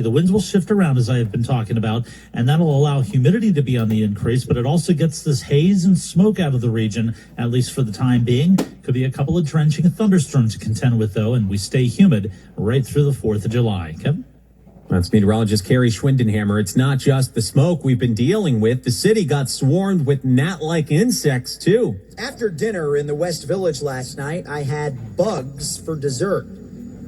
The winds will shift around, as I have been talking about, and that'll allow humidity to be on the increase, but it also gets this haze and smoke out of the region, at least for the time being. Could be a couple of drenching thunderstorms to contend with, though, and we stay humid right through the 4th of July. Kevin? That's meteorologist Carrie Schwindenhammer. It's not just the smoke we've been dealing with. The city got swarmed with gnat-like insects, too. After dinner in the West Village last night, I had bugs for dessert.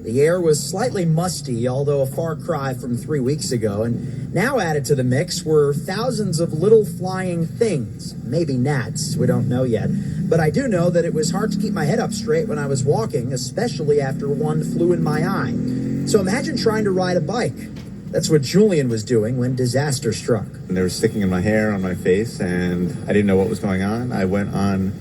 The air was slightly musty, although a far cry from 3 weeks ago. And now added to the mix were thousands of little flying things. Maybe gnats, we don't know yet. But I do know that it was hard to keep my head up straight when I was walking, especially after one flew in my eye. So imagine trying to ride a bike. That's what Julian was doing when disaster struck. They were sticking in my hair, on my face, and I didn't know what was going on. I went on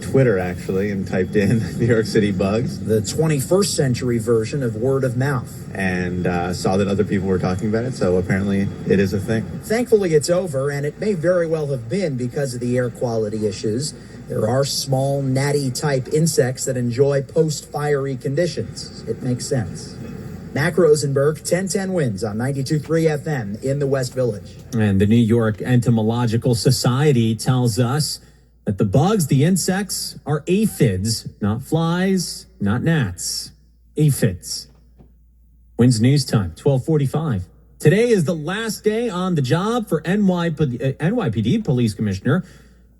Twitter, actually, and typed in New York City bugs. The 21st century version of word of mouth. And saw that other people were talking about it, so apparently it is a thing. Thankfully, it's over, and it may very well have been because of the air quality issues. There are small, gnatty-type insects that enjoy post-fiery conditions. It makes sense. Mac Rosenberg, 1010 wins on 92.3 FM in the West Village. And the New York Entomological Society tells us that the bugs, the insects, are aphids, not flies, not gnats. Aphids. Wins News Time, 12:45. Today is the last day on the job for NYPD Police Commissioner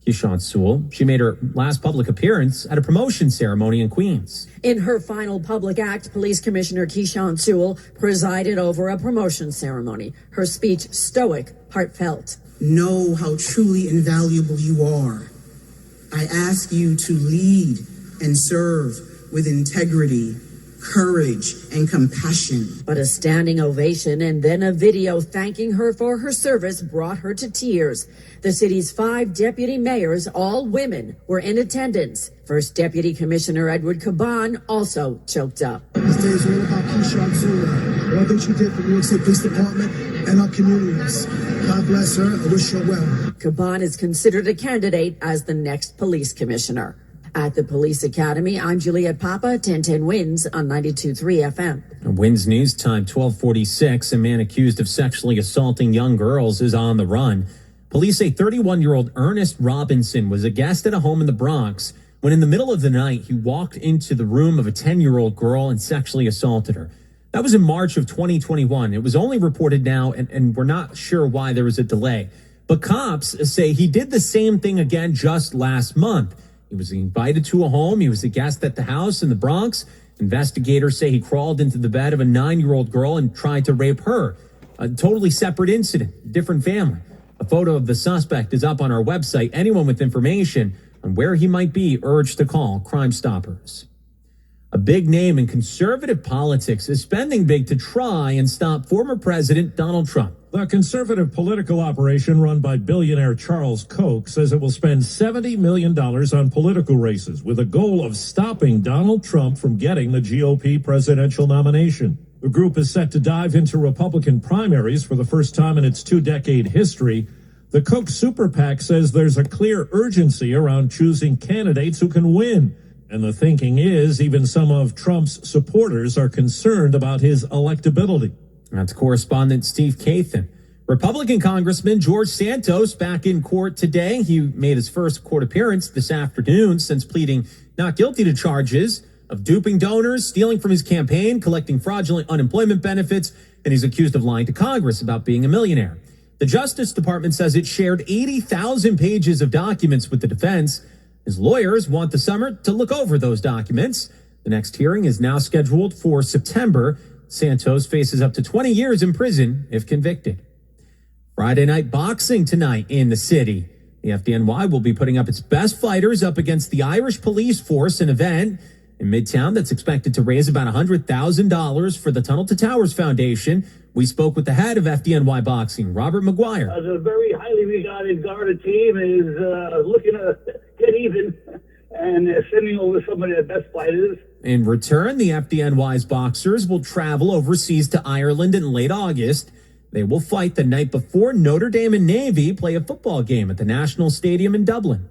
Keechant Sewell. She made her last public appearance at a promotion ceremony in Queens. In her final public act, Police Commissioner Keechant Sewell presided over a promotion ceremony. Her speech stoic, heartfelt. Know how truly invaluable you are. I ask you to lead and serve with integrity, courage, and compassion. But a standing ovation and then a video thanking her for her service brought her to tears. The city's 5 deputy mayors, all women, were in attendance. First Deputy Commissioner Edward Caban also choked up. This day is all about Keechant Sewell, all that you did for New York State Police Department and our communities. God bless her. I wish her well. Caban is considered a candidate as the next police commissioner. At the Police Academy, I'm Juliette Papa, 1010 Wins on 92.3 FM. Wins News Time, 12:46. A man accused of sexually assaulting young girls is on the run. Police say 31-year-old Ernest Robinson was a guest at a home in the Bronx when in the middle of the night, he walked into the room of a 10-year-old girl and sexually assaulted her. That was in March of 2021. It was only reported now, and we're not sure why there was a delay. But cops say he did the same thing again just last month. He was invited to a home. He was a guest at the house in the Bronx. Investigators say he crawled into the bed of a 9-year-old girl and tried to rape her. A totally separate incident, different family. A photo of the suspect is up on our website. Anyone with information on where he might be urged to call Crime Stoppers. A big name in conservative politics is spending big to try and stop former President Donald Trump. The conservative political operation run by billionaire Charles Koch says it will spend $70 million on political races with a goal of stopping Donald Trump from getting the GOP presidential nomination. The group is set to dive into Republican primaries for the first time in its 2-decade history. The Koch Super PAC says there's a clear urgency around choosing candidates who can win. And the thinking is even some of Trump's supporters are concerned about his electability. That's correspondent Steve Kathan. Republican Congressman George Santos back in court today. He made his first court appearance this afternoon since pleading not guilty to charges of duping donors, stealing from his campaign, collecting fraudulent unemployment benefits, and he's accused of lying to Congress about being a millionaire. The Justice Department says it shared 80,000 pages of documents with the defense. His lawyers want the summer to look over those documents. The next hearing is now scheduled for September. Santos faces up to 20 years in prison if convicted. Friday night boxing tonight in the city. The FDNY will be putting up its best fighters up against the Irish police force, an event in Midtown that's expected to raise about $100,000 for the Tunnel to Towers Foundation. We spoke with the head of FDNY Boxing, Robert McGuire. The very highly regarded Garda team is looking to get even and sending over some of their best fighters. In return, the FDNY's boxers will travel overseas to Ireland in late August. They will fight the night before Notre Dame and Navy play a football game at the National Stadium in Dublin.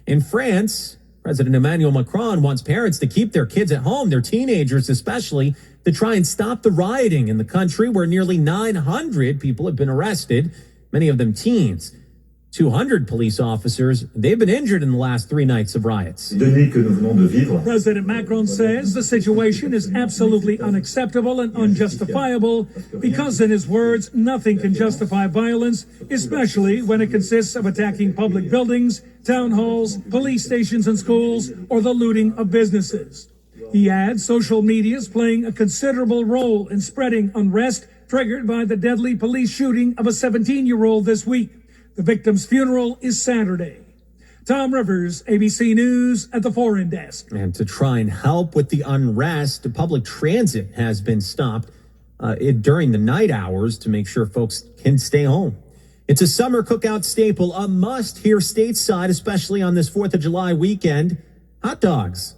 In France, President Emmanuel Macron wants parents to keep their kids at home, their teenagers especially. to try and stop the rioting in the country where nearly 900 people have been arrested, many of them teens. 200 police officers, they've been injured in the last 3 nights of riots. President Macron says the situation is absolutely unacceptable and unjustifiable because, in his words, nothing can justify violence, especially when it consists of attacking public buildings, town halls, police stations and schools, or the looting of businesses. He adds social media is playing a considerable role in spreading unrest triggered by the deadly police shooting of a 17-year-old this week. The victim's funeral is Saturday. Tom Rivers, ABC News at the Foreign Desk. And to try and help with the unrest, public transit has been stopped during the night hours to make sure folks can stay home. It's a summer cookout staple, a must here stateside, especially on this 4th of July weekend. Hot dogs.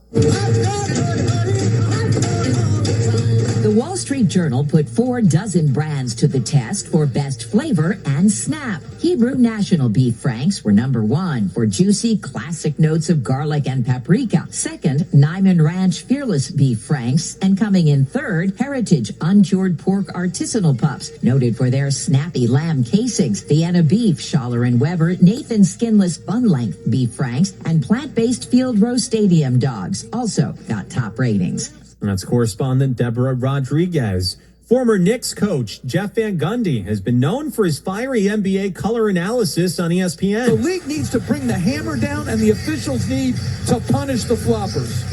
The Wall Street Journal put 4 dozen brands to the test for best flavor and snap. Hebrew National Beef Franks were number 1 for juicy, classic notes of garlic and paprika. Second, Nyman Ranch Fearless Beef Franks. And coming in third, Heritage Uncured Pork Artisanal Pups, noted for their snappy lamb casings. Vienna Beef, Schaller and Weber, Nathan Skinless Bun-Length Beef Franks, and plant-based Field Row Stadium Dogs also got top ratings. That's correspondent Deborah Rodriguez. Former Knicks coach Jeff Van Gundy has been known for his fiery NBA color analysis on ESPN. The league needs to bring the hammer down, and the officials need to punish the floppers.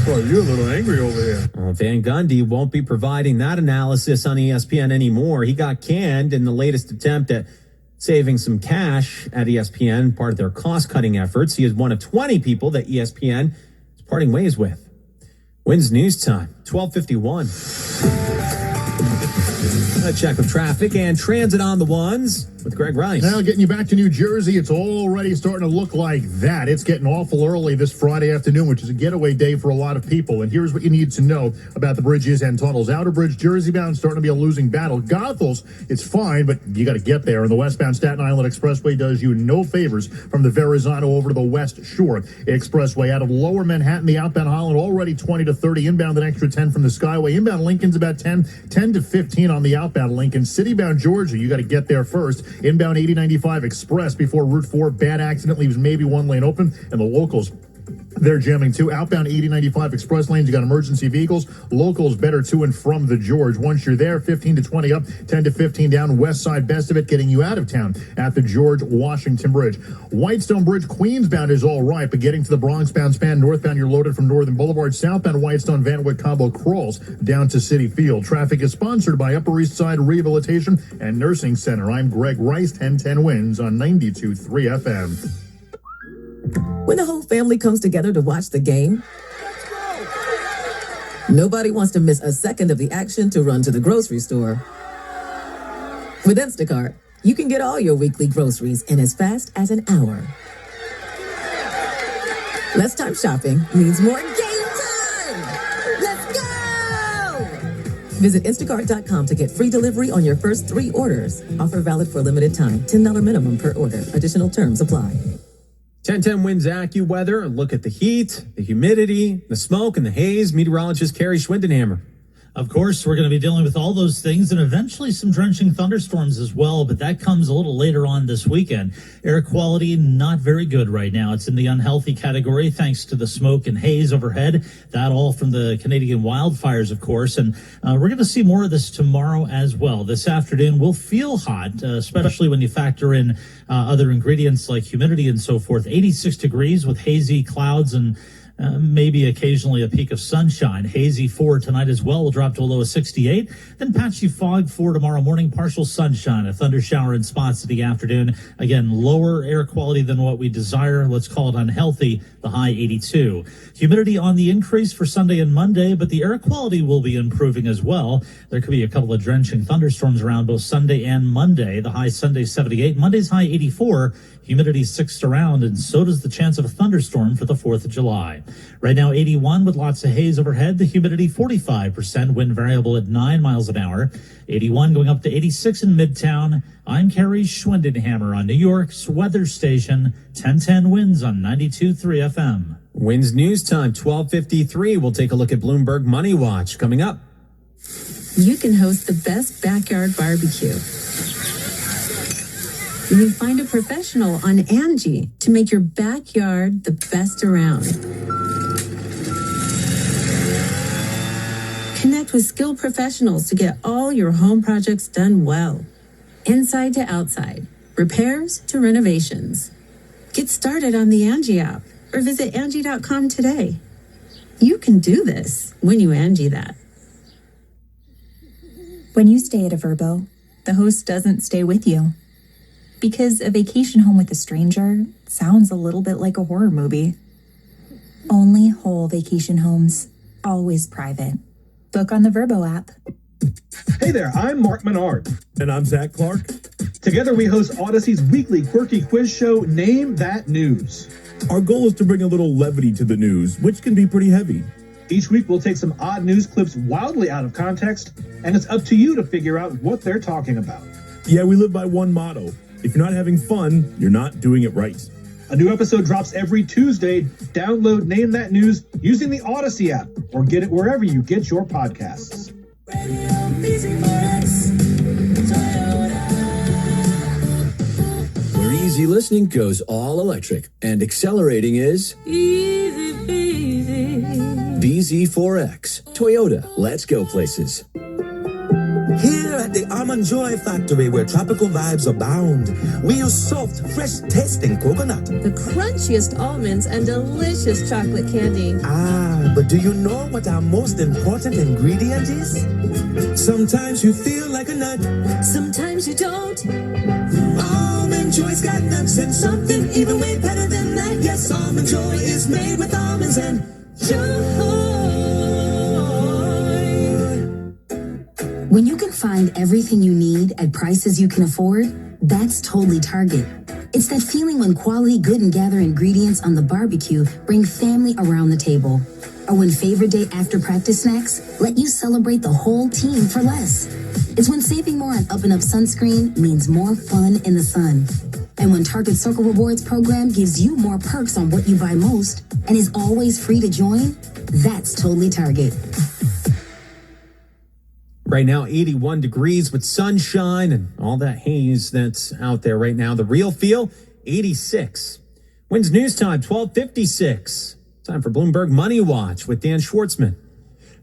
Well, you're a little angry over here. Well, Van Gundy won't be providing that analysis on ESPN anymore. He got canned in the latest attempt at saving some cash at ESPN, part of their cost-cutting efforts. He is one of 20 people that ESPN is parting ways with. Wins News Time, 12:51. A check of traffic and transit on the ones with Greg Rice. Now getting you back to New Jersey, it's already starting to look like that. It's getting awful early this Friday afternoon, which is a getaway day for a lot of people. And here's what you need to know about the bridges and tunnels. Outer Bridge, Jersey bound, starting to be a losing battle. Goethals, it's fine, but you got to get there. And the westbound Staten Island Expressway does you no favors from the Verrazano over to the West Shore Expressway. Out of Lower Manhattan, the outbound Holland already 20 to 30. Inbound an extra 10 from the Skyway. Inbound Lincoln's about 10 to 15 on the outbound Lincoln. Citybound Georgia, you got to get there first. Inbound 8095 Express before Route 4. Bad accident leaves maybe one lane open, and the locals, they're jamming too. Outbound 8095 Express lanes, you got emergency vehicles. Locals better to and from the George. Once you're there, 15 to 20 up, 10 to 15 down. West side, best of it, getting you out of town at the George Washington Bridge. Whitestone Bridge, Queensbound is all right, but getting to the Bronx-bound span, northbound, you're loaded from Northern Boulevard. Southbound, Whitestone, Van Wyck, Cabo crawls down to City Field. Traffic is sponsored by Upper East Side Rehabilitation and Nursing Center. I'm Greg Rice, 1010 Wins on 92.3 FM. When the whole family comes together to watch the game, nobody wants to miss a second of the action to run to the grocery store. With Instacart, you can get all your weekly groceries in as fast as an hour. Less time shopping means more game time! Let's go! Visit Instacart.com to get free delivery on your first 3 orders. Offer valid for a limited time. $10 minimum per order. Additional terms apply. 1010 Wins AccuWeather. A look at the heat, the humidity, the smoke, and the haze. Meteorologist Carrie Schwindenhammer. Of course, we're going to be dealing with all those things and eventually some drenching thunderstorms as well, but that comes a little later on this weekend. Air quality, not very good right now. It's in the unhealthy category thanks to the smoke and haze overhead. That all from the Canadian wildfires, of course. And we're going to see more of this tomorrow as well. This afternoon will feel hot, especially when you factor in other ingredients like humidity and so forth. 86 degrees with hazy clouds and maybe occasionally a peak of sunshine. Hazy for tonight as well. Will drop to a low of 68. Then patchy fog for tomorrow morning. Partial sunshine. A thunder shower in spots in the afternoon. Again, lower air quality than what we desire. Let's call it unhealthy. The high 82. Humidity on the increase for Sunday and Monday, but the air quality will be improving as well. There could be a couple of drenching thunderstorms around both Sunday and Monday. The high Sunday 78. Monday's high 84. Humidity 6th around, and so does the chance of a thunderstorm for the 4th of July. Right now, 81 with lots of haze overhead. The humidity 45%. Wind variable at 9 miles an hour. 81 going up to 86 in Midtown. I'm Carrie Schwindenhammer on New York's weather station. 1010 Wins on 92.3 FM. Wins News Time, 12:53. We'll take a look at Bloomberg Money Watch coming up. You can host the best backyard barbecue. You can find a professional on Angie to make your backyard the best around. Connect with skilled professionals to get all your home projects done well. Inside to outside, repairs to renovations. Get started on the Angie app or visit Angie.com today. You can do this when you Angie that. When you stay at a Vrbo, the host doesn't stay with you. Because a vacation home with a stranger sounds a little bit like a horror movie. Only whole vacation homes, always private. Book on the Vrbo app. Hey there, I'm Mark Menard. And I'm Zach Clark. Together we host Odyssey's weekly quirky quiz show, Name That News. Our goal is to bring a little levity to the news, which can be pretty heavy. Each week we'll take some odd news clips wildly out of context, and it's up to you to figure out what they're talking about. Yeah, we live by one motto. If you're not having fun, you're not doing it right. A new episode drops every Tuesday. Download Name That News using the Odyssey app or get it wherever you get your podcasts. Where easy listening goes all electric and accelerating is Easy peasy. BZ4X. Toyota, let's go places. Here at the Almond Joy Factory, where tropical vibes abound, we use soft, fresh-tasting coconut. The crunchiest almonds and delicious chocolate candy. Ah, but do you know what our most important ingredient is? Sometimes you feel like a nut. Sometimes you don't. Almond Joy's got nuts and something even way better than that. Yes, Almond Joy is made with almonds and joy. When you can find everything you need at prices you can afford, that's totally Target. It's that feeling when quality Good and Gather ingredients on the barbecue bring family around the table. Or when favorite day after practice snacks let you celebrate the whole team for less. It's when saving more on Up and Up sunscreen means more fun in the sun. And when Target Circle Rewards program gives you more perks on what you buy most and is always free to join, that's totally Target. Right now, 81 degrees with sunshine and all that haze that's out there right now. The real feel, 86. Wins News Time, 12:56. Time for Bloomberg Money Watch with Dan Schwartzman.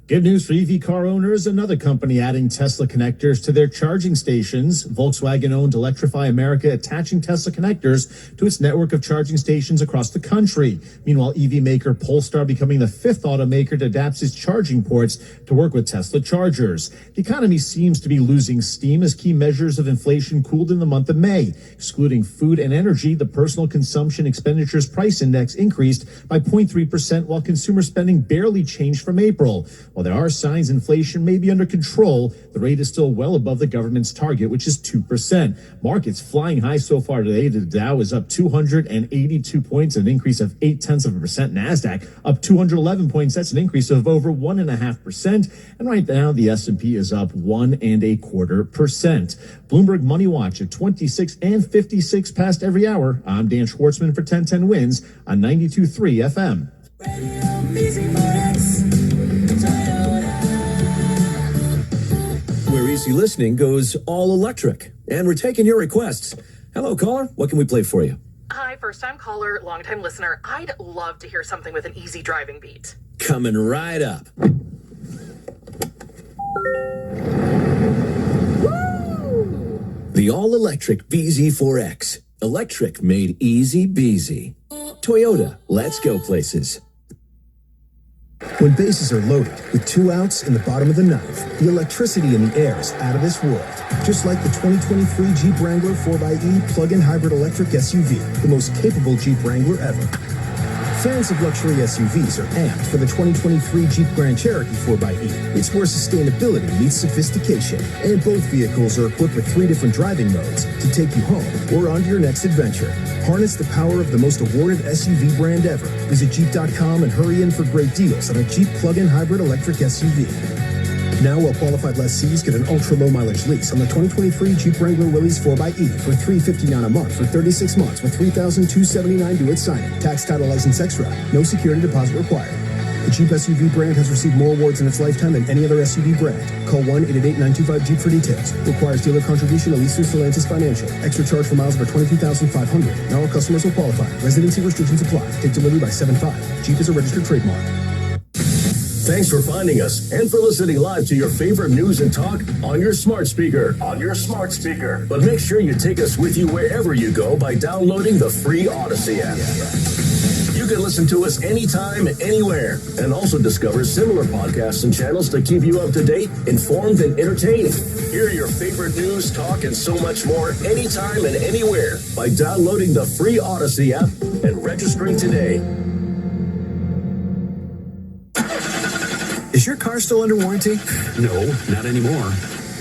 Good news for EV car owners. Another company adding Tesla connectors to their charging stations. Volkswagen-owned Electrify America attaching Tesla connectors to its network of charging stations across the country. Meanwhile, EV maker Polestar becoming the fifth automaker to adapt its charging ports to work with Tesla chargers. The economy seems to be losing steam as key measures of inflation cooled in the month of May. Excluding food and energy, the personal consumption expenditures price index increased by 0.3%, while consumer spending barely changed from April. While there are signs inflation may be under control, the rate is still well above the government's target, which is 2%. Markets flying high so far today. The Dow is up 282 points, an increase of 0.8%. NASDAQ up 211 points. That's an increase of over 1.5%. And right now, the S&P is up 1.25%. Bloomberg Money Watch at 26 and 56 past every hour. I'm Dan Schwartzman for 1010 Wins on 92.3 FM. Where easy listening goes all electric. And we're taking your requests. Hello, caller. What can we play for you? Hi, first-time caller, long-time listener. I'd love to hear something with an easy driving beat. Coming right up. The all-electric BZ4X. Electric made easy beasy. Toyota, let's go places. When bases are loaded with 2 outs in the bottom of the ninth, the electricity in the air is out of this world. Just like the 2023 Jeep Wrangler 4xe plug-in hybrid electric SUV, the most capable Jeep Wrangler ever. Fans of luxury SUVs are amped for the 2023 Jeep Grand Cherokee 4xe. It's where sustainability meets sophistication, and both vehicles are equipped with 3 different driving modes to take you home or on to your next adventure. Harness the power of the most awarded SUV brand ever. Visit Jeep.com and hurry in for great deals on a Jeep plug-in hybrid electric SUV. Now, while qualified lessees get an ultra-low mileage lease on the 2023 Jeep Wrangler Willys 4xE for $359 a month for 36 months with $3,279 due at signing. Tax, title, license extra. No security deposit required. The Jeep SUV brand has received more awards in its lifetime than any other SUV brand. Call 1-888-925-JEEP for details. Requires dealer contribution at least through Stellantis Financial. Extra charge for miles over 22,500. Not all customers will qualify. Residency restrictions apply. Take delivery by 7/5. Jeep is a registered trademark. Thanks for finding us and for listening live to your favorite news and talk on your smart speaker. But make sure you take us with you wherever you go by downloading the free Odyssey app. You can listen to us anytime, anywhere, and also discover similar podcasts and channels to keep you up to date, informed, and entertained. Hear your favorite news, talk, and so much more anytime and anywhere by downloading the free Odyssey app and registering today. Is your car still under warranty? No, not anymore.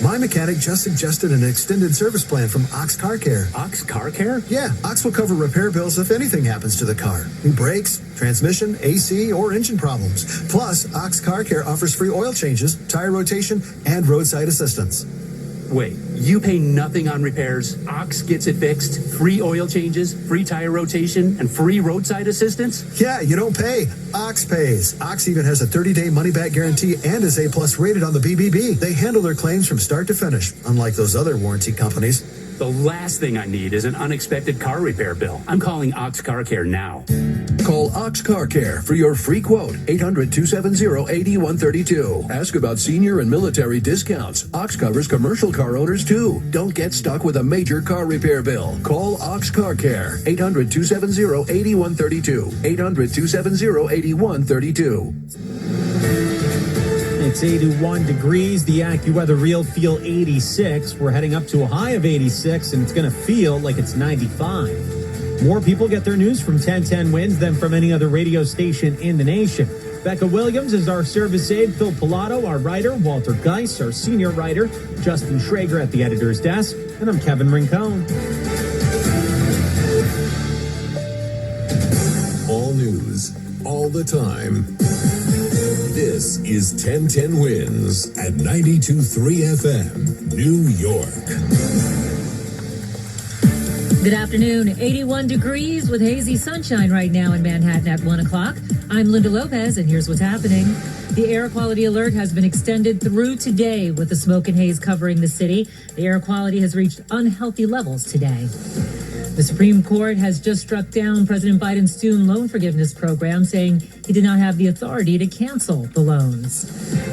My mechanic just suggested an extended service plan from Ox Car Care. Ox Car Care? Yeah, Ox will cover repair bills if anything happens to the car. Brakes, transmission, AC, or engine problems. Plus, Ox Car Care offers free oil changes, tire rotation, and roadside assistance. Wait, you pay nothing on repairs, Ox gets it fixed, free oil changes, free tire rotation, and free roadside assistance? Yeah, you don't pay. Ox pays. Ox even has a 30-day money-back guarantee and is A+ rated on the BBB. They handle their claims from start to finish, unlike those other warranty companies. The last thing I need is an unexpected car repair bill. I'm calling Ox Car Care now. Call Ox Car Care for your free quote, 800-270-8132. Ask about senior and military discounts. Ox covers commercial car owners, too. Don't get stuck with a major car repair bill. Call Ox Car Care, 800-270-8132. 800-270-8132. It's 81 degrees. The AccuWeather Real Feel 86. We're heading up to a high of 86, and it's going to feel like it's 95. More people get their news from 1010 Wins than from any other radio station in the nation. Becca Williams is our service aide, Phil Pilato, our writer, Walter Geis, our senior writer, Justin Schrager at the editor's desk, and I'm Kevin Rincon. All news, all the time. This is 1010 Wins at 92.3 FM, New York. Good afternoon. 81 degrees with hazy sunshine right now in Manhattan at 1 o'clock. I'm Linda Lopez, and here's what's happening. The air quality alert has been extended through today with the smoke and haze covering the city. The air quality has reached unhealthy levels today. The Supreme Court has just struck down President Biden's student loan forgiveness program, saying he did not have the authority to cancel the loans.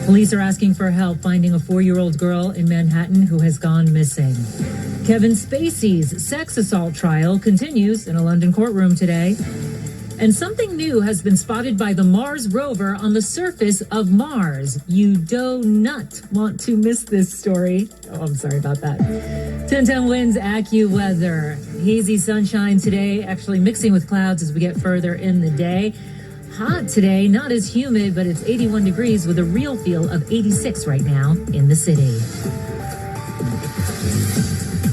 Police are asking for help finding a 4-year-old girl in Manhattan who has gone missing. Kevin Spacey's sex assault trial continues in a London courtroom today. And something new has been spotted by the Mars rover on the surface of Mars. You do not want to miss this story. Oh, I'm sorry about that. 1010 Wins AccuWeather. Hazy sunshine today, actually mixing with clouds as we get further in the day. Hot today, not as humid, but it's 81 degrees with a real feel of 86 right now in the city.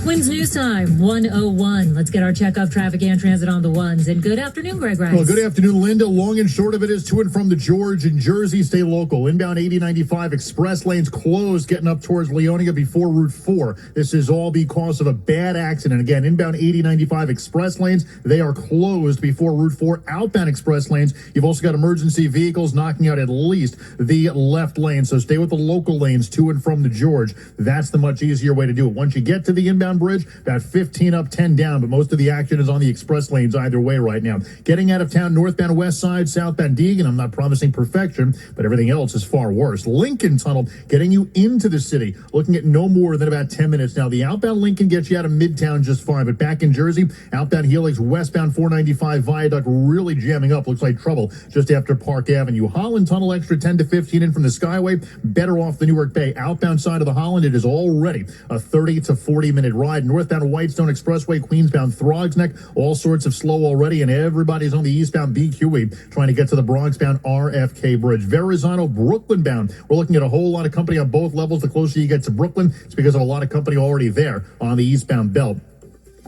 Wins News Time, 1:01. Let's get our check of traffic and transit on the ones. And good afternoon, Greg Rice. Well, good afternoon, Linda. Long and short of it is to and from the George and Jersey. Stay local. Inbound 8095 express lanes closed getting up towards Leonia before Route 4. This is all because of a bad accident. Again, inbound 8095 express lanes, they are closed before Route 4. Outbound express lanes, you've also got emergency vehicles knocking out at least the left lane. So stay with the local lanes to and from the George. That's the much easier way to do it. Once you get to the inbound bridge, about 15 up, 10 down, but most of the action is on the express lanes either way right now. Getting out of town, northbound west side, southbound Deegan, I'm not promising perfection, but everything else is far worse. Lincoln Tunnel getting you into the city, looking at no more than about 10 minutes now. The outbound Lincoln gets you out of Midtown just fine, but back in Jersey, outbound Helix, westbound 495 Viaduct really jamming up. Looks like trouble just after Park Avenue. Holland Tunnel extra 10 to 15 in from the Skyway, better off the Newark Bay. Outbound side of the Holland, it is already a 30 to 40 minute ride. Northbound Whitestone Expressway, Queensbound Throgs Neck, all sorts of slow already, and everybody's on the eastbound BQE trying to get to the Bronx-bound RFK Bridge. Verrazano, Brooklyn bound. We're looking at a whole lot of company on both levels. The closer you get to Brooklyn, it's because of a lot of company already there on the eastbound belt.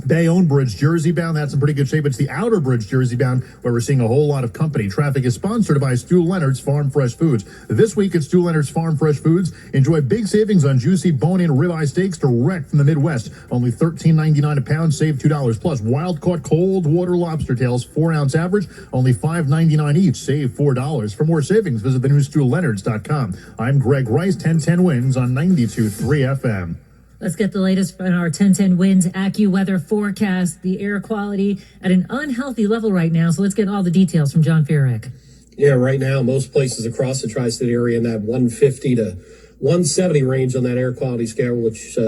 Bayonne Bridge, Jersey bound, that's in pretty good shape. It's the Outer Bridge, Jersey bound, where we're seeing a whole lot of company. Traffic is sponsored by Stu Leonard's Farm Fresh Foods. This week at Stu Leonard's Farm Fresh Foods, enjoy big savings on juicy bone-in ribeye steaks direct from the Midwest. Only $13.99 a pound, save $2. Plus, wild-caught cold water lobster tails, 4-ounce average, only $5.99 each, save $4. For more savings, visit the new StuLeonards.com. I'm Greg Rice, 1010 Wins on 92.3 FM. Let's get the latest from our 1010 Winds AccuWeather forecast. The air quality at an unhealthy level right now. So let's get all the details from John Furyk. Yeah, right now, most places across the tri-state area in that 150 to 170 range on that air quality scale, which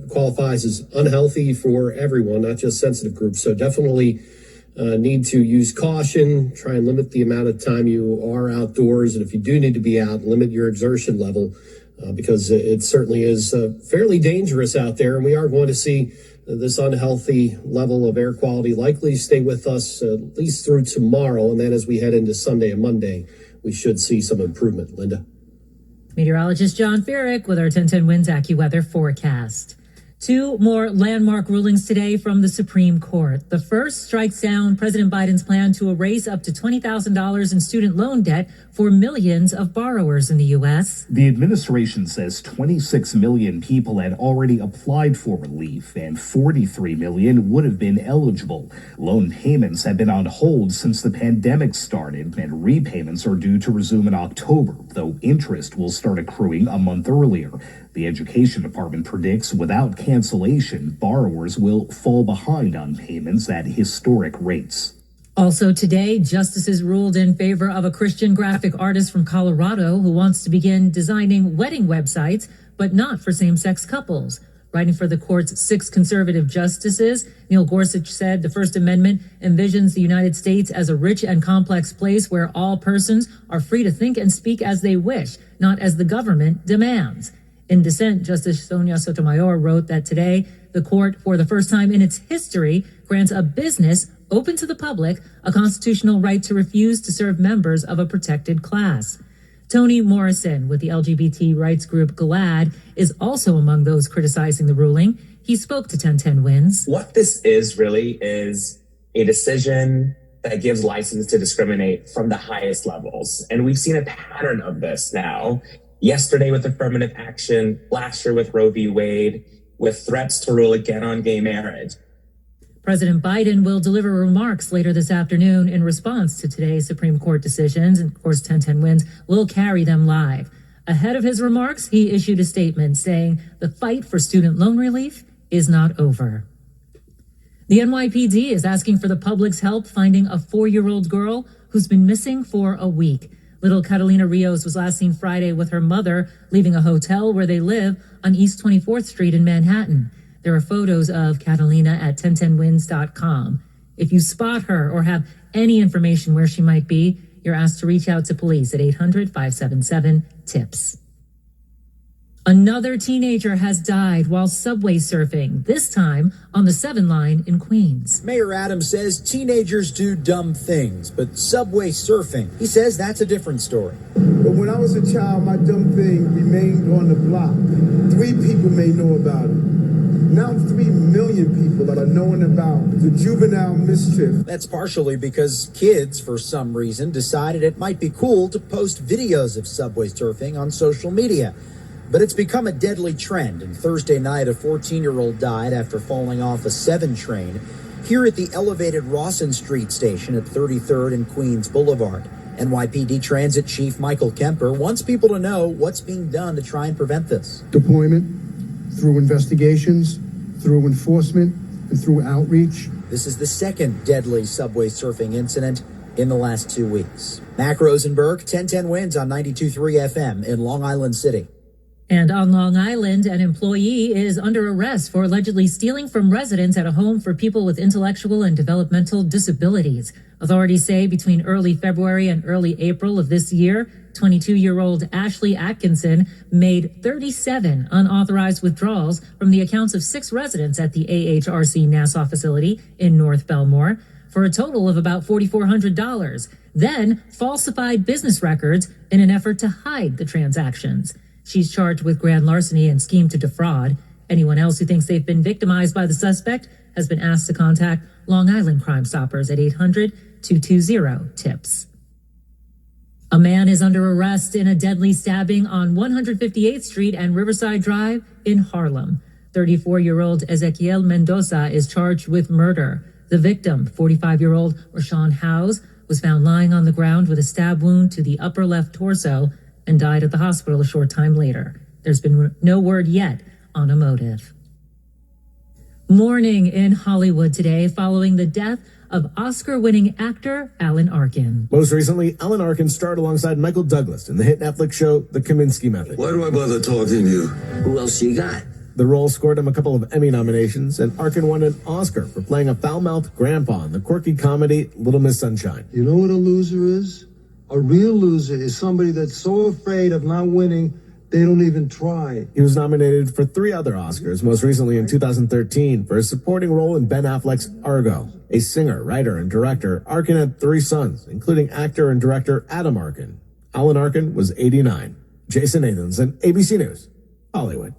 qualifies as unhealthy for everyone, not just sensitive groups. So definitely need to use caution, try and limit the amount of time you are outdoors. And if you do need to be out, limit your exertion level. Because it certainly is fairly dangerous out there, and we are going to see this unhealthy level of air quality likely stay with us at least through tomorrow, and then as we head into Sunday and Monday, we should see some improvement. Linda. Meteorologist John Furyk with our 1010 Winds AccuWeather forecast. Two more landmark rulings today from the Supreme Court. The first strikes down President Biden's plan to erase up to $20,000 in student loan debt for millions of borrowers in the U.S. The administration says 26 million people had already applied for relief and 43 million would have been eligible. Loan payments have been on hold since the pandemic started, and repayments are due to resume in October, though interest will start accruing a month earlier. The Education Department predicts without cancellation, borrowers will fall behind on payments at historic rates. Also today, justices ruled in favor of a Christian graphic artist from Colorado who wants to begin designing wedding websites, but not for same-sex couples. Writing for the court's 6 conservative justices, Neil Gorsuch said the First Amendment envisions the United States as a rich and complex place where all persons are free to think and speak as they wish, not as the government demands. In dissent, Justice Sonia Sotomayor wrote that today, the court, for the first time in its history, grants a business open to the public a constitutional right to refuse to serve members of a protected class. Toni Morrison with the LGBT rights group GLAAD is also among those criticizing the ruling. He spoke to 1010 Winds. What this is really is a decision that gives license to discriminate from the highest levels. And we've seen a pattern of this now. Yesterday with affirmative action, last year with Roe v. Wade, with threats to rule again on gay marriage. President Biden will deliver remarks later this afternoon in response to today's Supreme Court decisions. And of course, 1010 Winds will carry them live. Ahead of his remarks, he issued a statement saying the fight for student loan relief is not over. The NYPD is asking for the public's help finding a 4-year-old girl who's been missing for a week. Little Catalina Rios was last seen Friday with her mother leaving a hotel where they live on East 24th Street in Manhattan. There are photos of Catalina at 1010wins.com. If you spot her or have any information where she might be, you're asked to reach out to police at 800-577-TIPS. Another teenager has died while subway surfing, this time on the 7 line in Queens. Mayor Adams says teenagers do dumb things, but subway surfing, he says that's a different story. But when I was a child, my dumb thing remained on the block. 3 people may know about it. Now 3 million people that are knowing about the juvenile mischief. That's partially because kids, for some reason, decided it might be cool to post videos of subway surfing on social media. But it's become a deadly trend, and Thursday night a 14-year-old died after falling off a 7 train here at the elevated Rawson Street station at 33rd and Queens Boulevard. NYPD Transit Chief Michael Kemper wants people to know what's being done to try and prevent this. Deployment, through investigations, through enforcement, and through outreach. This is the second deadly subway surfing incident in the last 2 weeks. Mac Rosenberg, 1010 Winds on 92.3 FM in Long Island City. And on Long Island, an employee is under arrest for allegedly stealing from residents at a home for people with intellectual and developmental disabilities. Authorities say between early February and early April of this year, 22-year-old Ashley Atkinson made 37 unauthorized withdrawals from the accounts of 6 residents at the AHRC Nassau facility in North Belmore for a total of about $4,400, then falsified business records in an effort to hide the transactions. She's charged with grand larceny and scheme to defraud. Anyone else who thinks they've been victimized by the suspect has been asked to contact Long Island Crime Stoppers at 800-220-TIPS. A man is under arrest in a deadly stabbing on 158th Street and Riverside Drive in Harlem. 34-year-old Ezequiel Mendoza is charged with murder. The victim, 45-year-old Rashawn Howes, was found lying on the ground with a stab wound to the upper left torso and died at the hospital a short time later. There's been no word yet on a motive. Mourning in Hollywood today following the death of Oscar-winning actor Alan Arkin. Most recently, Alan Arkin starred alongside Michael Douglas in the hit Netflix show The Kominsky Method. Why do I bother talking to you? Who else you got? The role scored him a couple of Emmy nominations, and Arkin won an Oscar for playing a foul-mouthed grandpa in the quirky comedy Little Miss Sunshine. You know what a loser is? A real loser is somebody that's so afraid of not winning, they don't even try. He was nominated for 3 other Oscars, most recently in 2013 for his supporting role in Ben Affleck's Argo. A singer, writer, and director, Arkin had 3 sons, including actor and director Adam Arkin. Alan Arkin was 89. Jason Nathanson, ABC News, Hollywood.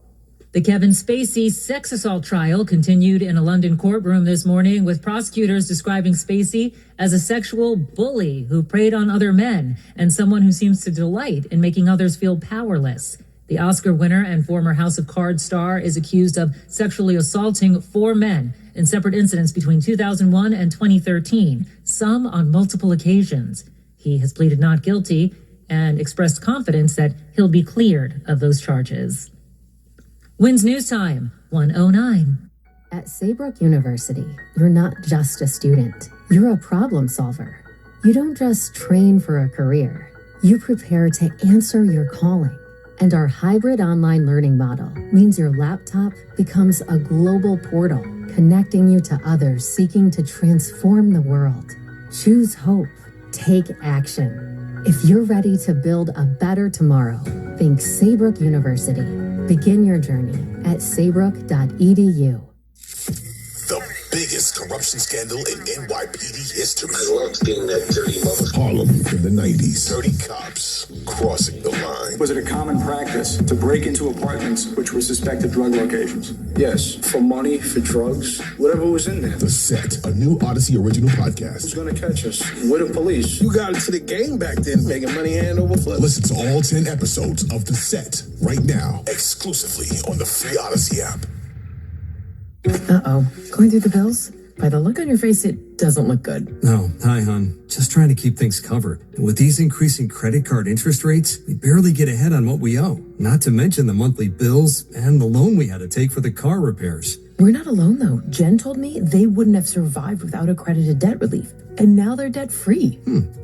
The Kevin Spacey sex assault trial continued in a London courtroom this morning, with prosecutors describing Spacey as a sexual bully who preyed on other men and someone who seems to delight in making others feel powerless. The Oscar winner and former House of Cards star is accused of sexually assaulting 4 men in separate incidents between 2001 and 2013, some on multiple occasions. He has pleaded not guilty and expressed confidence that he'll be cleared of those charges. WINS News Time, 1:09. At Saybrook University, you're not just a student. You're a problem solver. You don't just train for a career. You prepare to answer your calling. And our hybrid online learning model means your laptop becomes a global portal, connecting you to others seeking to transform the world. Choose hope. Take action. If you're ready to build a better tomorrow, think Saybrook University. Begin your journey at saybrook.edu. The biggest corruption scandal in NYPD history. I loved being that dirty mother. Harlem in the 90s. 30 cops crossing the line. Was it a common practice to break into apartments which were suspected drug locations? Yes, for money, for drugs, whatever was in there. The Set, a new Odyssey original podcast. Who's going to catch us? We're the police. You got into the game back then, making money hand over foot. Listen to all 10 episodes of The Set right now, exclusively on the free Odyssey app. Uh-oh. Going through the bills? By the look on your face, it doesn't look good. No, hi, hon. Just trying to keep things covered. And with these increasing credit card interest rates, we barely get ahead on what we owe. Not to mention the monthly bills and the loan we had to take for the car repairs. We're not alone, though. Jen told me they wouldn't have survived without accredited debt relief. And now they're debt-free.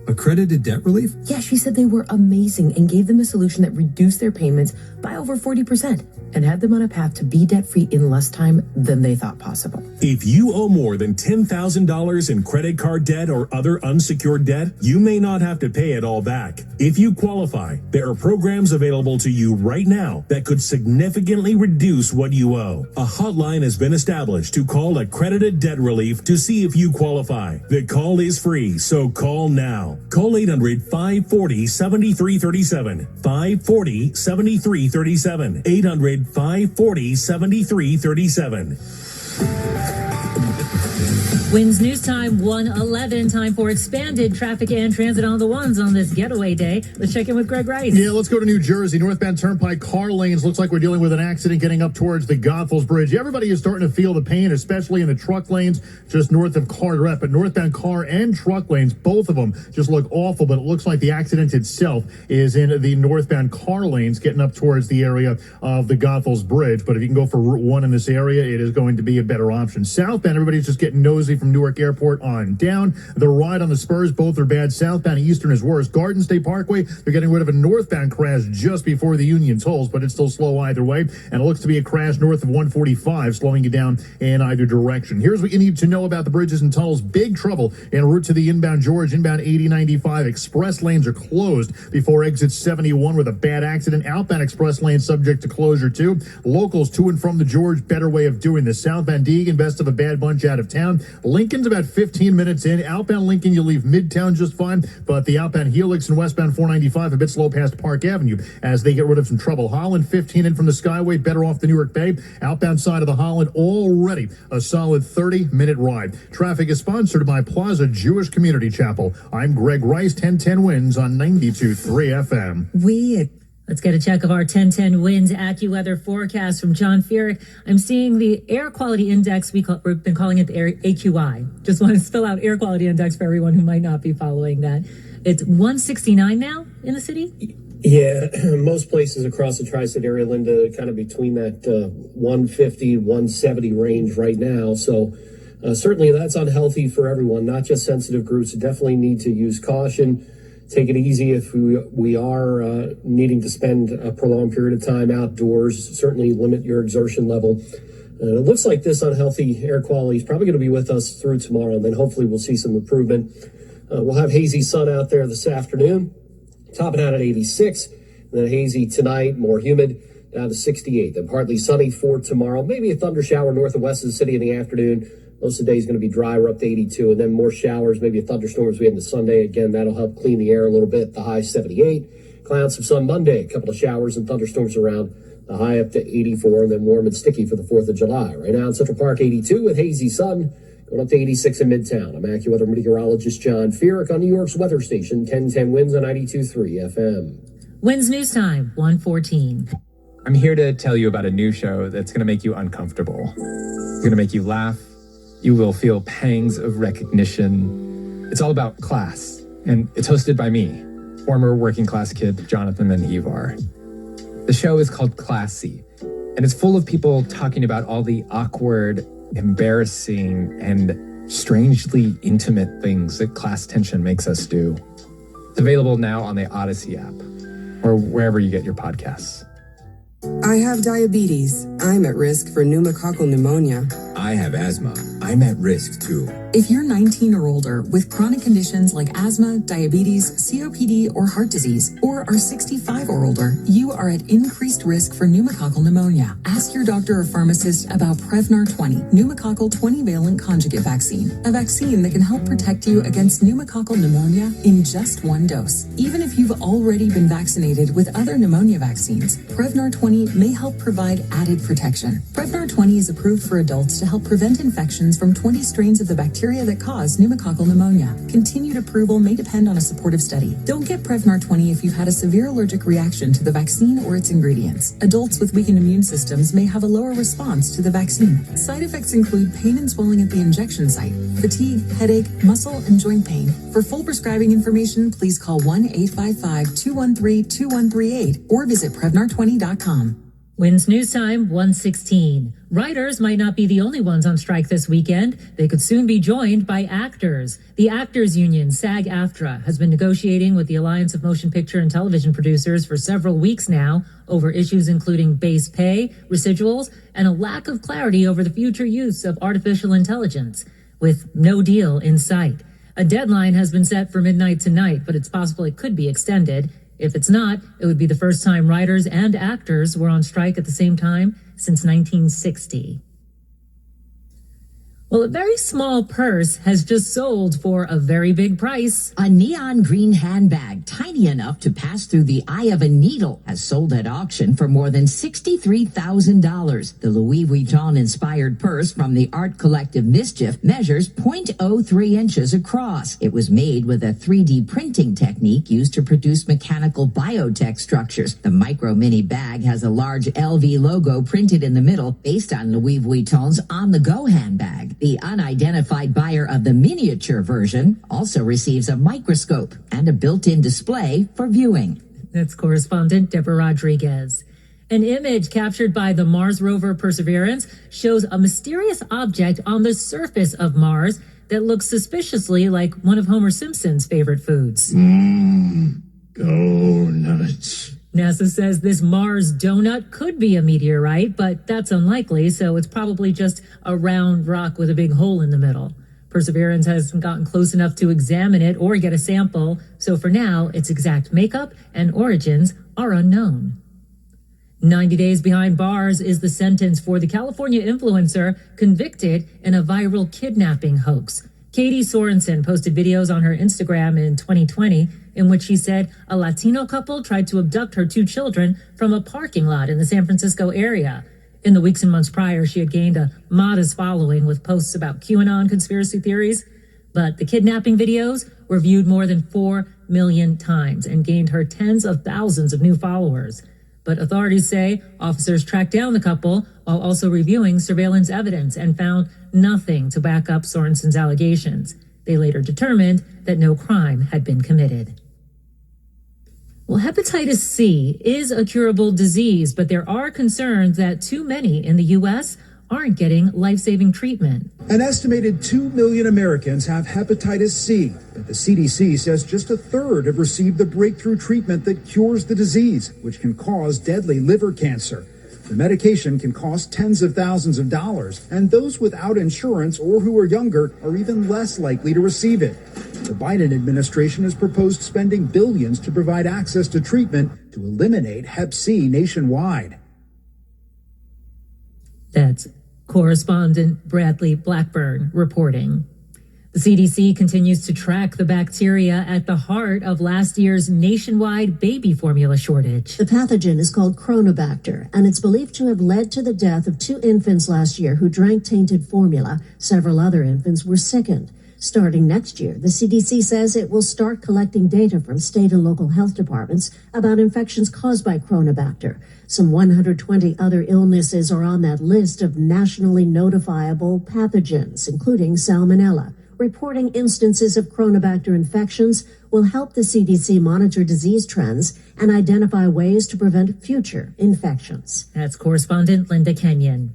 Accredited debt relief? Yeah, she said they were amazing and gave them a solution that reduced their payments by over 40% and had them on a path to be debt-free in less time than they thought possible. If you owe more than $10,000 in credit card debt or other unsecured debt, you may not have to pay it all back. If you qualify, there are programs available to you right now that could significantly reduce what you owe. A hotline has been established to call Accredited Debt Relief to see if you qualify. The call is free, so call now. Call 800-540-7337. 540-7337. 800-540-7337. WINS News Time, 1:11. Time for expanded traffic and transit on the ones on this getaway day. Let's check in with Greg Rice. Yeah, let's go to New Jersey. Northbound Turnpike car lanes. Looks like we're dealing with an accident getting up towards the Goethals Bridge. Everybody is starting to feel the pain, especially in the truck lanes just north of Carteret. But northbound car and truck lanes, both of them just look awful. But it looks like the accident itself is in the northbound car lanes getting up towards the area of the Goethals Bridge. But if you can go for Route 1 in this area, it is going to be a better option. Southbound, everybody's just getting nosy from Newark Airport on down. The ride on the spurs, both are bad. Southbound Eastern is worse. Garden State Parkway, they're getting rid of a northbound crash just before the Union tolls, but it's still slow either way. And it looks to be a crash north of 145, slowing you down in either direction. Here's what you need to know about the bridges and tunnels. Big trouble en route to the inbound George, inbound 8095. Express lanes are closed before exit 71 with a bad accident. Outbound express lanes subject to closure too. Locals to and from the George, better way of doing this. Southbound Deegan, best of a bad bunch out of town. Lincoln's about 15 minutes in. Outbound Lincoln, you leave Midtown just fine, but the outbound Helix and westbound 495 a bit slow past Park Avenue as they get rid of some trouble. Holland 15 in from the Skyway, better off the Newark Bay. Outbound side of the Holland already a solid 30-minute ride. Traffic is sponsored by Plaza Jewish Community Chapel. I'm Greg Rice, 1010 Wins on 92.3 FM. Let's get a check of our 1010 Winds AccuWeather forecast from John Feerick. I'm seeing the air quality index. We've been calling it the AQI. Just want to spell out air quality index for everyone who might not be following that. It's 169 now in the city. Yeah, most places across the tri-state area, Linda, kind of between that 150, 170 range right now. So certainly that's unhealthy for everyone, not just sensitive groups. Definitely need to use caution. Take it easy if we are needing to spend a prolonged period of time outdoors. Certainly limit your exertion level. It looks like this unhealthy air quality is probably going to be with us through tomorrow, and then hopefully we'll see some improvement. We'll have hazy sun out there this afternoon, topping out at 86. And then hazy tonight, more humid, down to 68. Then partly sunny for tomorrow. Maybe a thunder shower north and west of the city in the afternoon. Most of the day is going to be dry. We're up to 82, and then more showers, maybe a thunderstorm as we head into Sunday. Again, that'll help clean the air a little bit. The high 78. Clouds of sun Monday. A couple of showers and thunderstorms around. The high up to 84, and then warm and sticky for the 4th of July. Right now in Central Park, 82 with hazy sun. Going up to 86 in Midtown. I'm AccuWeather meteorologist John Feerick on New York's weather station, 1010 Winds on 92.3 FM. Winds News Time, 1:14. I'm here to tell you about a new show that's going to make you uncomfortable. It's going to make you laugh. You will feel pangs of recognition. It's all about class, and it's hosted by me, former working class kid Jonathan and Ivar. The show is called Classy, and it's full of people talking about all the awkward, embarrassing, and strangely intimate things that class tension makes us do. It's available now on the Odyssey app, or wherever you get your podcasts. I have diabetes. I'm at risk for pneumococcal pneumonia. I have asthma. I'm at risk too. If you're 19 or older with chronic conditions like asthma, diabetes, COPD, or heart disease, or are 65 or older, you are at increased risk for pneumococcal pneumonia. Ask your doctor or pharmacist about Prevnar 20, pneumococcal 20-valent conjugate vaccine, a vaccine that can help protect you against pneumococcal pneumonia in just one dose. Even if you've already been vaccinated with other pneumonia vaccines, Prevnar 20 may help provide added protection. Prevnar 20 is approved for adults to help prevent infections from 20 strains of the bacteria that cause pneumococcal pneumonia. Continued approval may depend on a supportive study. Don't get Prevnar 20 if you've had a severe allergic reaction to the vaccine or its ingredients. Adults with weakened immune systems may have a lower response to the vaccine. Side effects include pain and swelling at the injection site, fatigue, headache, muscle, and joint pain. For full prescribing information, please call 1-855-213-2138 or visit Prevnar20.com. Winds News Time, 1:16. Writers might not be the only ones on strike this weekend. They could soon be joined by actors. The Actors Union, SAG-AFTRA, has been negotiating with the Alliance of Motion Picture and Television Producers for several weeks now over issues including base pay, residuals, and a lack of clarity over the future use of artificial intelligence, with no deal in sight. A deadline has been set for midnight tonight, but it's possible it could be extended. If it's not, it would be the first time writers and actors were on strike at the same time since 1960. Well, a very small purse has just sold for a very big price. A neon green handbag, tiny enough to pass through the eye of a needle, has sold at auction for more than $63,000. The Louis Vuitton-inspired purse from the art collective Mischief measures 0.03 inches across. It was made with a 3D printing technique used to produce mechanical biotech structures. The micro-mini bag has a large LV logo printed in the middle, based on Louis Vuitton's on-the-go handbag. The unidentified buyer of the miniature version also receives a microscope and a built-in display for viewing. That's correspondent Deborah Rodriguez. An image captured by the Mars rover Perseverance shows a mysterious object on the surface of Mars that looks suspiciously like one of Homer Simpson's favorite foods. Donuts. NASA says this Mars donut could be a meteorite, but that's unlikely, so it's probably just a round rock with a big hole in the middle. Perseverance hasn't gotten close enough to examine it or get a sample, so for now, its exact makeup and origins are unknown. 90 days behind bars is the sentence for the California influencer convicted in a viral kidnapping hoax. Katie Sorensen posted videos on her Instagram in 2020 in which she said a Latino couple tried to abduct her 2 children from a parking lot in the San Francisco area. In the weeks and months prior, she had gained a modest following with posts about QAnon conspiracy theories. But the kidnapping videos were viewed more than 4 million times and gained her tens of thousands of new followers. But authorities say officers tracked down the couple while also reviewing surveillance evidence and found nothing to back up Sorensen's allegations. They later determined that no crime had been committed. Well, hepatitis C is a curable disease, but there are concerns that too many in the U.S. aren't getting life-saving treatment. An estimated 2 million Americans have hepatitis C, but the CDC says just a third have received the breakthrough treatment that cures the disease, which can cause deadly liver cancer. The medication can cost tens of thousands of dollars, and those without insurance or who are younger are even less likely to receive it. The Biden administration has proposed spending billions to provide access to treatment to eliminate Hep C nationwide. That's correspondent Bradley Blackburn reporting. The CDC continues to track the bacteria at the heart of last year's nationwide baby formula shortage. The pathogen is called Chronobacter, and it's believed to have led to the death of 2 infants last year who drank tainted formula. Several other infants were sickened. Starting next year, the CDC says it will start collecting data from state and local health departments about infections caused by Chronobacter. Some 120 other illnesses are on that list of nationally notifiable pathogens, including Salmonella. Reporting instances of Chronobacter infections will help the CDC monitor disease trends and identify ways to prevent future infections. That's correspondent Linda Kenyon.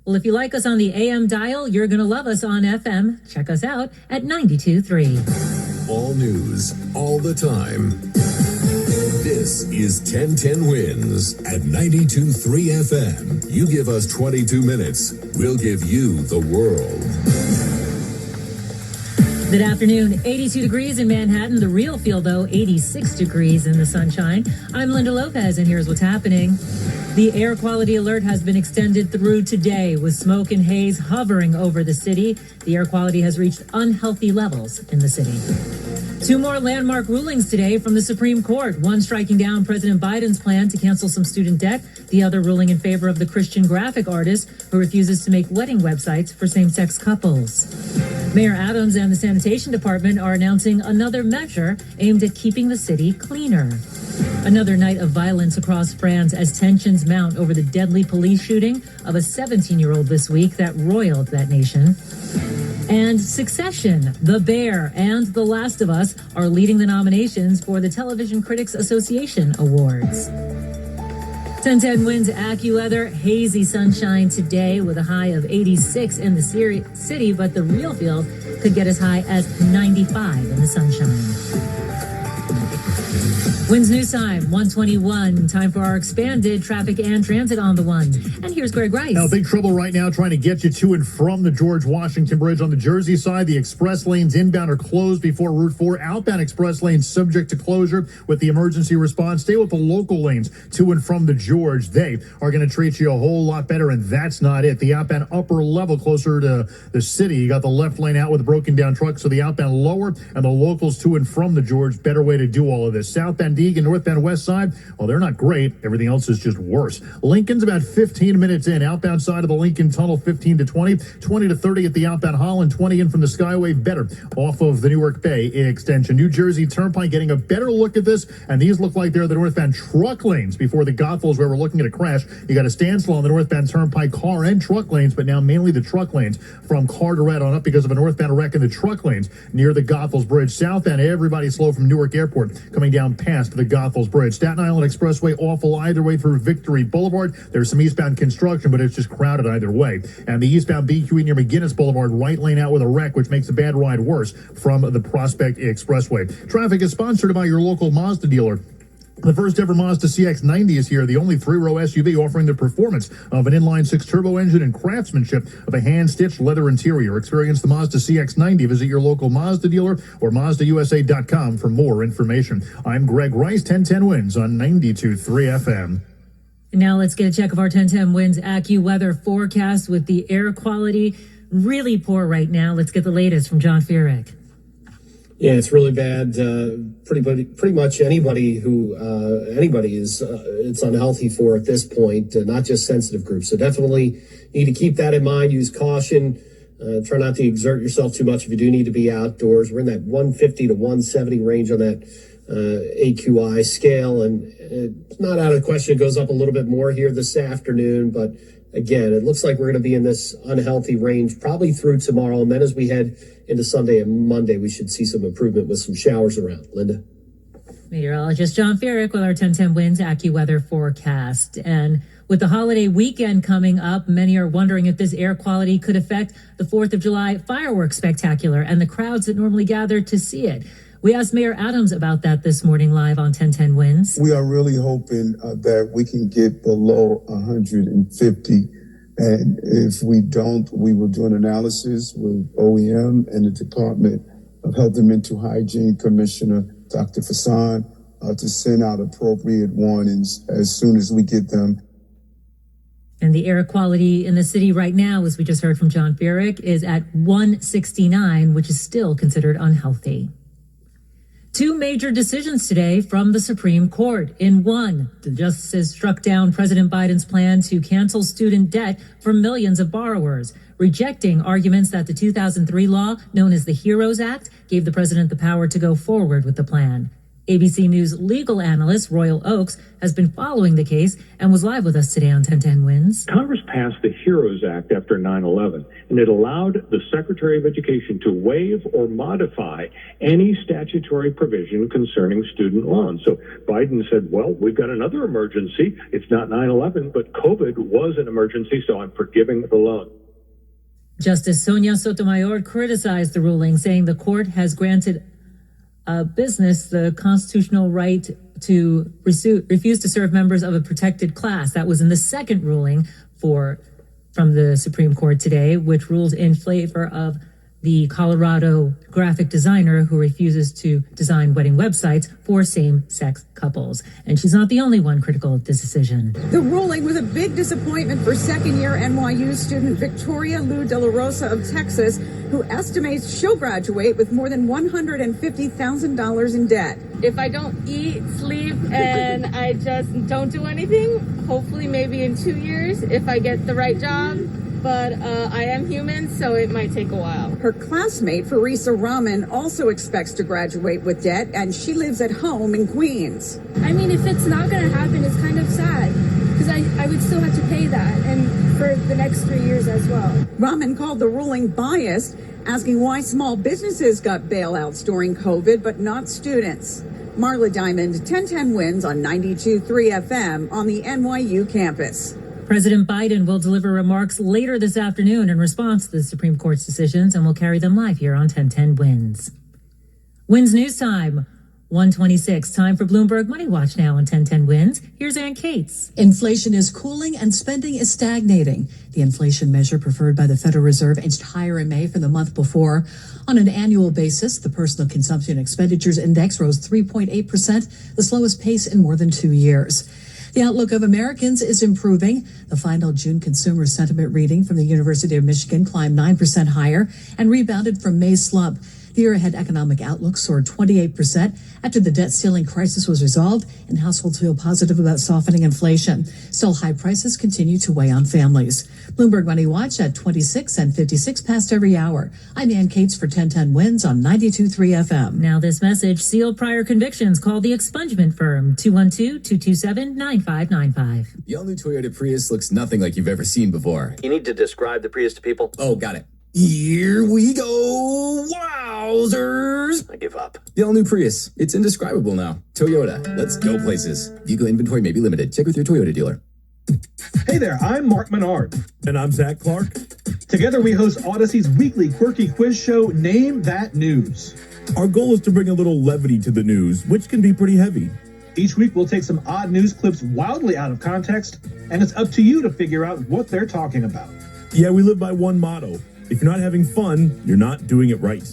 Well, if you like us on the AM dial, you're going to love us on FM. Check us out at 92.3. All news, all the time. This is 1010 Wins at 92.3 FM. You give us 22 minutes, we'll give you the world. Good afternoon. 82 degrees in Manhattan. The real feel, though, 86 degrees in the sunshine. I'm Linda Lopez, and here's what's happening. The air quality alert has been extended through today with smoke and haze hovering over the city. The air quality has reached unhealthy levels in the city. 2 more landmark rulings today from the Supreme Court. One striking down President Biden's plan to cancel some student debt. The other ruling in favor of the Christian graphic artist who refuses to make wedding websites for same-sex couples. Mayor Adams and the Sanitation Department are announcing another measure aimed at keeping the city cleaner. Another night of violence across France as tensions mount over the deadly police shooting of a 17-year-old this week that roiled that nation. And Succession, The Bear, and The Last of Us are leading the nominations for the Television Critics Association Awards. 1010 Wins AccuWeather, hazy sunshine today with a high of 86 in the city, but the real field could get as high as 95 in the sunshine. Winds news time, 1:21. Time for our expanded traffic and transit on the one. And here's Greg Rice. Now, big trouble right now trying to get you to and from the George Washington Bridge on the Jersey side. The express lanes inbound are closed before Route 4. Outbound express lanes subject to closure with the emergency response. Stay with the local lanes to and from the George. They are going to treat you a whole lot better, and that's not it. The outbound upper level closer to the city. You got the left lane out with a broken down truck, so the outbound lower and the locals to and from the George. Better way to do all of this. Southbound Deegan, northbound west side, well, they're not great. Everything else is just worse. Lincoln's about 15 minutes in. Outbound side of the Lincoln Tunnel, 15 to 20. 20 to 30 at the outbound Holland. 20 in from the Skyway. Better off of the Newark Bay extension. New Jersey Turnpike getting a better look at this, and these look like they're the northbound truck lanes before the Goethals where we're looking at a crash. You got a standstill on the northbound Turnpike car and truck lanes, but now mainly the truck lanes from Carteret on up because of a northbound wreck in the truck lanes near the Goethals Bridge. Southbound, everybody slow from Newark Airport coming down past the Goethals Bridge. Staten Island Expressway awful either way through Victory Boulevard. There's some eastbound construction, but it's just crowded either way. And the eastbound BQE near McGinnis Boulevard, right lane out with a wreck, which makes the bad ride worse from the Prospect Expressway. Traffic is sponsored by your local Mazda dealer. The first ever Mazda CX-90 is here, the only 3-row SUV offering the performance of an inline-6 turbo engine and craftsmanship of a hand-stitched leather interior. Experience the Mazda CX-90. Visit your local Mazda dealer or MazdaUSA.com for more information. I'm Greg Rice, 1010 Wins on 92.3 FM. And now let's get a check of our 1010 Winds AccuWeather forecast with the air quality really poor right now. Let's get the latest from John Feerick. Yeah, it's really bad. Pretty much anybody is it's unhealthy for at this point, not just sensitive groups. So definitely need to keep that in mind. Use caution. Try not to exert yourself too much if you do need to be outdoors. We're in that 150 to 170 range on that AQI scale, and it's not out of the question. It goes up a little bit more here this afternoon, but again, it looks like we're going to be in this unhealthy range probably through tomorrow, and then as we head into Sunday and Monday, we should see some improvement with some showers around. Linda? Meteorologist John Feerick with our 1010 Winds AccuWeather forecast. And with the holiday weekend coming up, many are wondering if this air quality could affect the 4th of July fireworks spectacular and the crowds that normally gather to see it. We asked Mayor Adams about that this morning live on 1010 Winds. We are really hoping that we can get below 150. And if we don't, we will do an analysis with OEM and the Department of Health and Mental Hygiene Commissioner, Dr. Fassan, to send out appropriate warnings as soon as we get them. And the air quality in the city right now, as we just heard from John Feerick, is at 169, which is still considered unhealthy. Two major decisions today from the Supreme Court. In one, the justices struck down President Biden's plan to cancel student debt for millions of borrowers, rejecting arguments that the 2003 law, known as the HEROES Act, gave the president the power to go forward with the plan. ABC News legal analyst Royal Oakes has been following the case and was live with us today on 1010 Winds. Congress passed the HEROES Act after 9/11, and it allowed the Secretary of Education to waive or modify any statutory provision concerning student loans. So Biden said, well, we've got another emergency. It's not 9/11, but COVID was an emergency, so I'm forgiving the loan. Justice Sonia Sotomayor criticized the ruling, saying the court has granted business the constitutional right to refuse to serve members of a protected class. That was in the second ruling from the Supreme Court today, which ruled in favor of the Colorado graphic designer who refuses to design wedding websites for same-sex couples. And she's not the only one critical of this decision. The ruling was a big disappointment for second-year NYU student Victoria Lou De La Rosa of Texas, who estimates she'll graduate with more than $150,000 in debt. If I don't eat, sleep, and I just don't do anything, hopefully maybe in 2 years if I get the right job. But I am human, so it might take a while. Her classmate, Farisa Rahman, also expects to graduate with debt, and she lives at home in Queens. I mean, if it's not going to happen, it's kind of sad, because I would still have to pay that, and for the next 3 years as well. Rahman called the ruling biased, asking why small businesses got bailouts during COVID, but not students. Marla Diamond, 1010 Winds on 92.3 FM on the NYU campus. President Biden will deliver remarks later this afternoon in response to the Supreme Court's decisions, and we'll carry them live here on 1010 Winds. Winds News Time, 1:26. Time for Bloomberg Money Watch now on 1010 Winds. Here's Ann Cates. Inflation is cooling and spending is stagnating. The inflation measure preferred by the Federal Reserve inched higher in May from the month before. On an annual basis, the Personal Consumption Expenditures Index rose 3.8%, the slowest pace in more than 2 years. The outlook of Americans is improving. The final June consumer sentiment reading from the University of Michigan climbed 9% higher and rebounded from May's slump. The year-ahead economic outlook soared 28% after the debt ceiling crisis was resolved and households feel positive about softening inflation. Still, high prices continue to weigh on families. Bloomberg Money Watch at 26 and 56 past every hour. I'm Ann Cates for 1010 Winds on 92.3 FM. Now this message, sealed prior convictions. Call the expungement firm, 212-227-9595. The all-new Toyota Prius looks nothing like you've ever seen before. You need to describe the Prius to people? Oh, got it. Here we go. Wowzers. I give up. The all-new Prius. It's indescribable now. Toyota. Let's go places. Vehicle inventory may be limited. Check with your Toyota dealer. Hey there, I'm Mark Menard. And I'm Zach Clark. Together we host Odyssey's weekly quirky quiz show, Name That News. Our goal is to bring a little levity to the news, which can be pretty heavy. Each week we'll take some odd news clips wildly out of context, and it's up to you to figure out what they're talking about. Yeah, we live by one motto. If you're not having fun, you're not doing it right.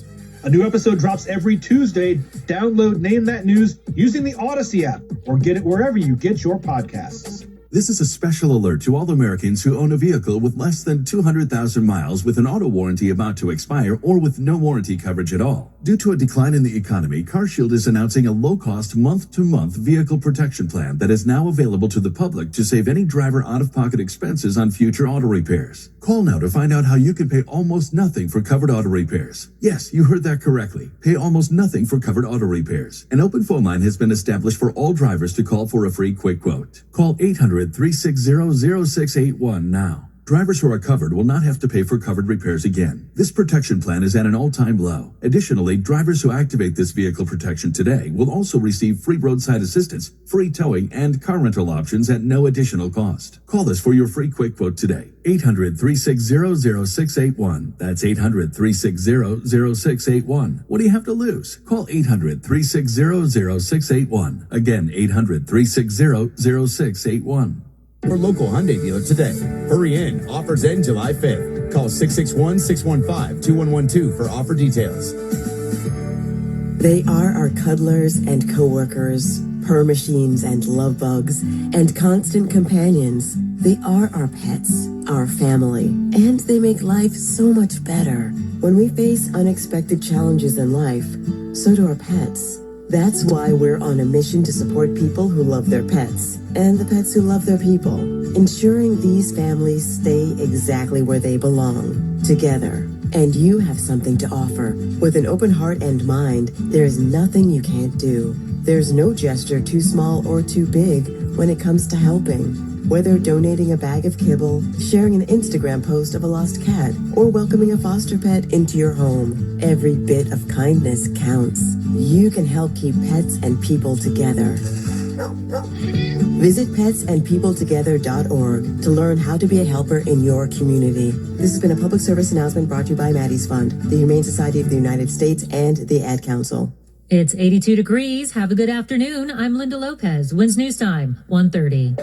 A new episode drops every Tuesday. Download Name That News using the Odyssey app or get it wherever you get your podcasts. This is a special alert to all Americans who own a vehicle with less than 200,000 miles with an auto warranty about to expire or with no warranty coverage at all. Due to a decline in the economy, CarShield is announcing a low-cost month-to-month vehicle protection plan that is now available to the public to save any driver out-of-pocket expenses on future auto repairs. Call now to find out how you can pay almost nothing for covered auto repairs. Yes, you heard that correctly. Pay almost nothing for covered auto repairs. An open phone line has been established for all drivers to call for a free quick quote. Call 800-360-0681 now. Drivers who are covered will not have to pay for covered repairs again. This protection plan is at an all-time low. Additionally, drivers who activate this vehicle protection today will also receive free roadside assistance, free towing, and car rental options at no additional cost. Call us for your free quick quote today. 800-360-0681. That's 800-360-0681. What do you have to lose? Call 800-360-0681. Again, 800-360-0681. Your local Hyundai dealer today. Hurry in. Offers end July 5th. Call 661-615-2112 for offer details. They are our cuddlers and coworkers, purr machines and love bugs, and constant companions. They are our pets, our family, and they make life so much better. When we face unexpected challenges in life, so do our pets. That's why we're on a mission to support people who love their pets and the pets who love their people, ensuring these families stay exactly where they belong, together. And you have something to offer. With an open heart and mind, there's nothing you can't do. There's no gesture too small or too big when it comes to helping. Whether donating a bag of kibble, sharing an Instagram post of a lost cat, or welcoming a foster pet into your home, every bit of kindness counts. You can help keep pets and people together. Visit petsandpeopletogether.org to learn how to be a helper in your community. This has been a public service announcement brought to you by Maddie's Fund, the Humane Society of the United States, and the Ad Council. It's 82 degrees. Have a good afternoon. I'm Linda Lopez. Wins News Time, 1:30.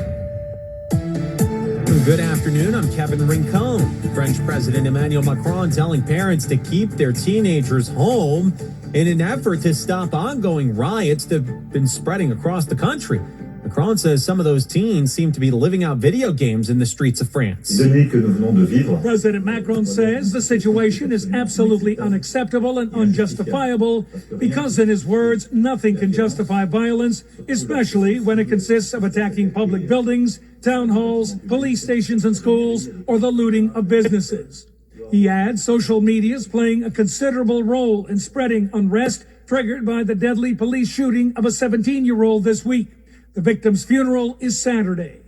Good afternoon. I'm Kevin Rincon. French President Emmanuel Macron telling parents to keep their teenagers home in an effort to stop ongoing riots that have been spreading across the country. Macron says some of those teens seem to be living out video games in the streets of France. President Macron says the situation is absolutely unacceptable and unjustifiable because, in his words, nothing can justify violence, especially when it consists of attacking public buildings, town halls, police stations and schools, or the looting of businesses. He adds social media is playing a considerable role in spreading unrest triggered by the deadly police shooting of a 17-year-old this week. The victim's funeral is Saturday.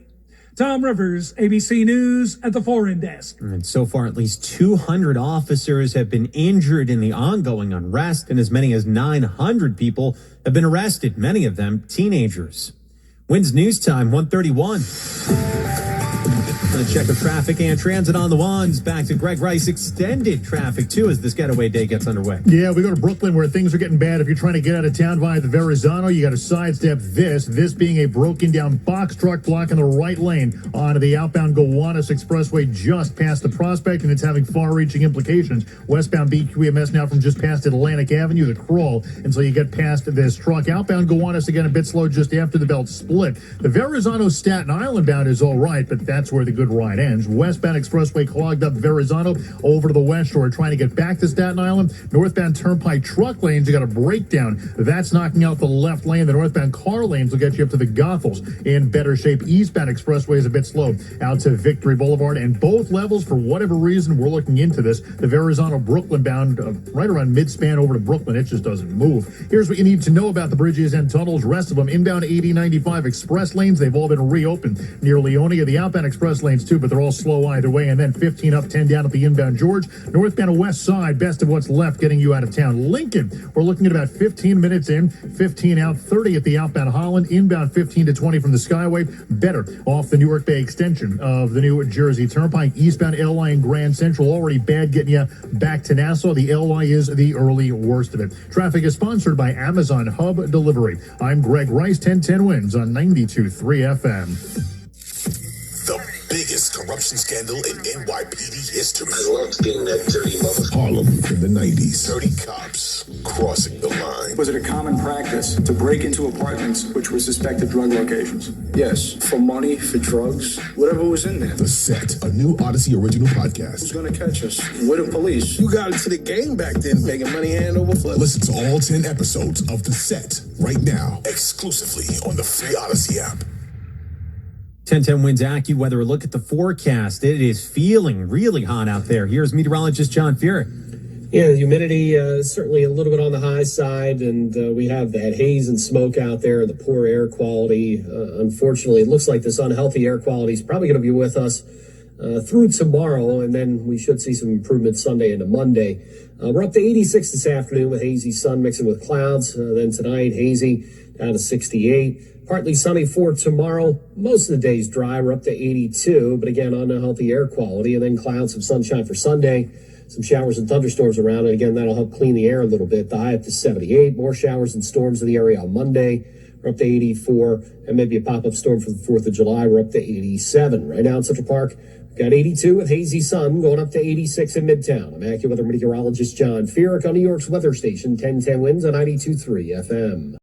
Tom Rivers, ABC News at the Foreign Desk. And so far, at least 200 officers have been injured in the ongoing unrest, and as many as 900 people have been arrested, many of them teenagers. Wins News Time, 1:31. A check of traffic and transit on the ones. Back to Greg Rice. Extended traffic, too, as this getaway day gets underway. Yeah, we go to Brooklyn where things are getting bad. If you're trying to get out of town via the Verrazano, you got to sidestep this being a broken down box truck blocking the right lane onto the outbound Gowanus Expressway just past the Prospect, and it's having far-reaching implications. Westbound BQEMS now from just past Atlantic Avenue, the crawl, until you get past this truck. Outbound Gowanus, again, a bit slow just after the belt split. The Verrazano Staten Island bound is all right, but that's where the good ride ends. Westbound Expressway clogged up Verrazano over to the West Shore, trying to get back to Staten Island. Northbound Turnpike truck lanes, you got a breakdown. That's knocking out the left lane. The northbound car lanes will get you up to the Goethals in better shape. Eastbound Expressway is a bit slow out to Victory Boulevard, and both levels, for whatever reason, we're looking into this. The Verrazano Brooklyn bound right around mid-span over to Brooklyn, it just doesn't move. Here's what you need to know about the bridges and tunnels. Rest of them, inbound 80-95 express lanes, they've all been reopened near Leonia. The outbound express lanes too, but they're all slow either way. And then 15 up, 10 down at the inbound George. Northbound west side, best of what's left getting you out of town. Lincoln, we're looking at about 15 minutes in, 15 out, 30 at the outbound Holland, inbound 15 to 20 from the Skyway. Better off the Newark Bay extension of the New Jersey Turnpike. Eastbound LI and Grand Central, already bad getting you back to Nassau. The LI is the early worst of it. Traffic is sponsored by Amazon Hub Delivery. I'm Greg Rice, 1010 Wins on 92.3 FM. The biggest corruption scandal in NYPD history. I loved being that dirty mother. Harlem in the 90s. 30 cops crossing the line. Was it a common practice to break into apartments which were suspected drug locations? Yes, for money, for drugs, whatever was in there. The Set, a new Odyssey original podcast. Who's going to catch us? We're the police. You got into the game back then, making money hand over foot. Listen to all 10 episodes of The Set right now, exclusively on the free Odyssey app. 1010 Winds AccuWeather. A look at the forecast. It is feeling really hot out there. Here's meteorologist John Furyk. Yeah, the humidity certainly a little bit on the high side, and we have that haze and smoke out there, the poor air quality. Unfortunately, it looks like this unhealthy air quality is probably going to be with us through tomorrow, and then we should see some improvement Sunday into Monday. We're up to 86 this afternoon with hazy sun mixing with clouds. Then tonight, hazy down to 68. Partly sunny for tomorrow. Most of the day's dry. We're up to 82, but again, unhealthy air quality. And then clouds, some sunshine for Sunday. Some showers and thunderstorms around. And again, that'll help clean the air a little bit. The high up to 78. More showers and storms in the area on Monday. We're up to 84. And maybe a pop-up storm for the 4th of July. We're up to 87. Right now in Central Park, we've got 82 with hazy sun going up to 86 in Midtown. I'm AccuWeather meteorologist John Furyk on New York's weather station, 1010 Winds on 92.3 FM.